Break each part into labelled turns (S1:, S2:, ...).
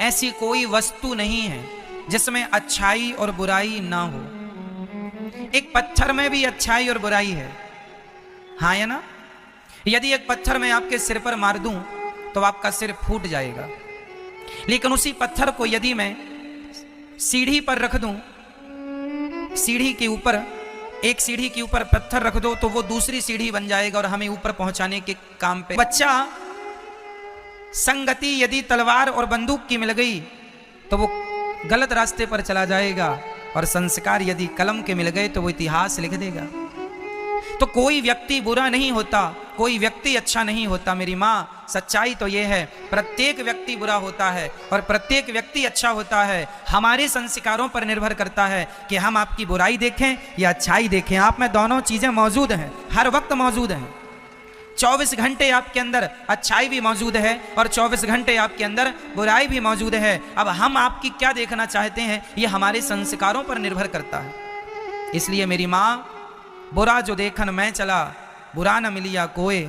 S1: ऐसी कोई वस्तु नहीं है जिसमें अच्छाई और बुराई ना हो। एक पत्थर में भी अच्छाई और बुराई है, हाँ या ना? यदि एक पत्थर मैं आपके सिर पर मार दूं तो आपका सिर फूट जाएगा, लेकिन उसी पत्थर को यदि मैं सीढ़ी पर रख दूं, सीढ़ी के ऊपर, एक सीढ़ी के ऊपर पत्थर रख दो तो वो दूसरी सीढ़ी बन जाएगा और हमें ऊपर पहुंचाने के काम पे। बच्चा संगति यदि तलवार और बंदूक की मिल गई तो वो गलत रास्ते पर चला जाएगा, और संस्कार यदि कलम के मिल गए तो वो इतिहास लिख देगा। तो कोई व्यक्ति बुरा नहीं होता, कोई व्यक्ति अच्छा नहीं होता मेरी माँ। सच्चाई तो ये है, प्रत्येक व्यक्ति बुरा होता है और प्रत्येक व्यक्ति अच्छा होता है। हमारे संस्कारों पर निर्भर करता है कि हम आपकी बुराई देखें या अच्छाई देखें। आप में दोनों चीजें मौजूद हैं, हर वक्त मौजूद हैं। 24 घंटे आपके अंदर अच्छाई भी मौजूद है और 24 घंटे आपके अंदर बुराई भी मौजूद है। अब हम आपकी क्या देखना चाहते हैं ये हमारे संस्कारों पर निर्भर करता है। इसलिए मेरी माँ, बुरा जो देखन मैं चला, बुरा न मिलिया कोई,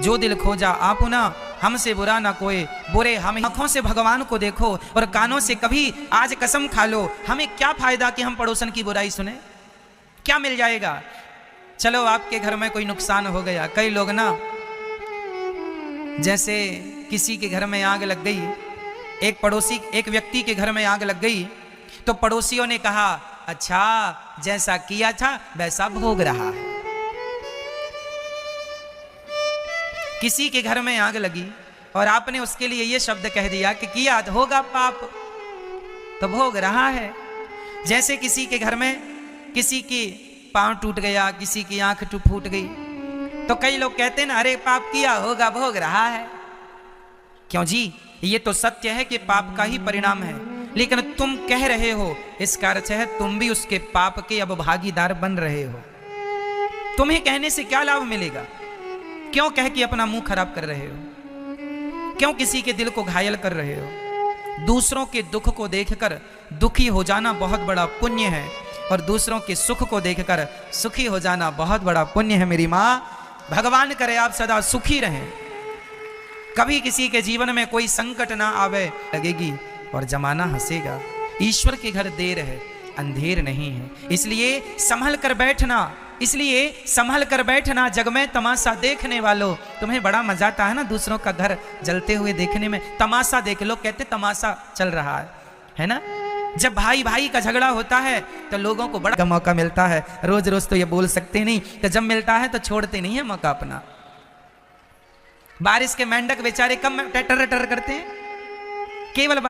S1: जो दिल खोजा आपुना, हमसे बुरा ना कोई। बुरे हम आंखों से भगवान को देखो और कानों से कभी आज कसम खा लो। हमें क्या फायदा कि हम पड़ोसन की बुराई सुने, क्या मिल जाएगा? चलो आपके घर में कोई नुकसान हो गया, कई लोग ना, जैसे किसी के घर में आग लग गई, एक पड़ोसी, एक व्यक्ति के घर में आग लग गई तो पड़ोसियों ने कहा अच्छा जैसा किया था वैसा भोग रहा है। किसी के घर में आग लगी और आपने उसके लिए ये शब्द कह दिया कि किया होगा पाप तो भोग रहा है। जैसे किसी के घर में किसी की पांव टूट गया, किसी की आंख फूट गई तो कई लोग कहते हैं ना, अरे पाप किया होगा भोग रहा है। क्यों जी? ये तो सत्य है कि पाप का ही परिणाम है, लेकिन तुम कह रहे हो इसका अर्थ है तुम भी उसके पाप के अब भागीदार बन रहे हो। तुम्हें कहने से क्या लाभ मिलेगा? क्यों कह के अपना मुंह खराब कर रहे हो? क्यों किसी के दिल को घायल कर रहे हो? दूसरों के दुख को देखकर दुखी हो जाना बहुत बड़ा पुण्य है और दूसरों के सुख को देखकर सुखी हो जाना बहुत बड़ा पुण्य है। मेरी माँ, भगवान करे आप सदा सुखी रहें, कभी किसी के जीवन में कोई संकट ना आवे लगेगी और जमाना हंसेगा। ईश्वर के घर देर है, अंधेर नहीं है। इसलिए संभल कर बैठना, इसलिए संभल कर बैठना। जग में तमाशा देखने वालों, तुम्हें बड़ा मजा आता है ना दूसरों का घर जलते हुए देखने में। तमाशा देख लो, कहते तमाशा चल रहा है ना? जब भाई भाई का झगड़ा होता है तो लोगों को बड़ा मौका मिलता है। रोज रोज तो ये बोल सकते नहीं, तो जब मिलता है तो छोड़ते नहीं है मौका अपना। बारिश के मेंढक बेचारे कम टर टर करते हैं, केवल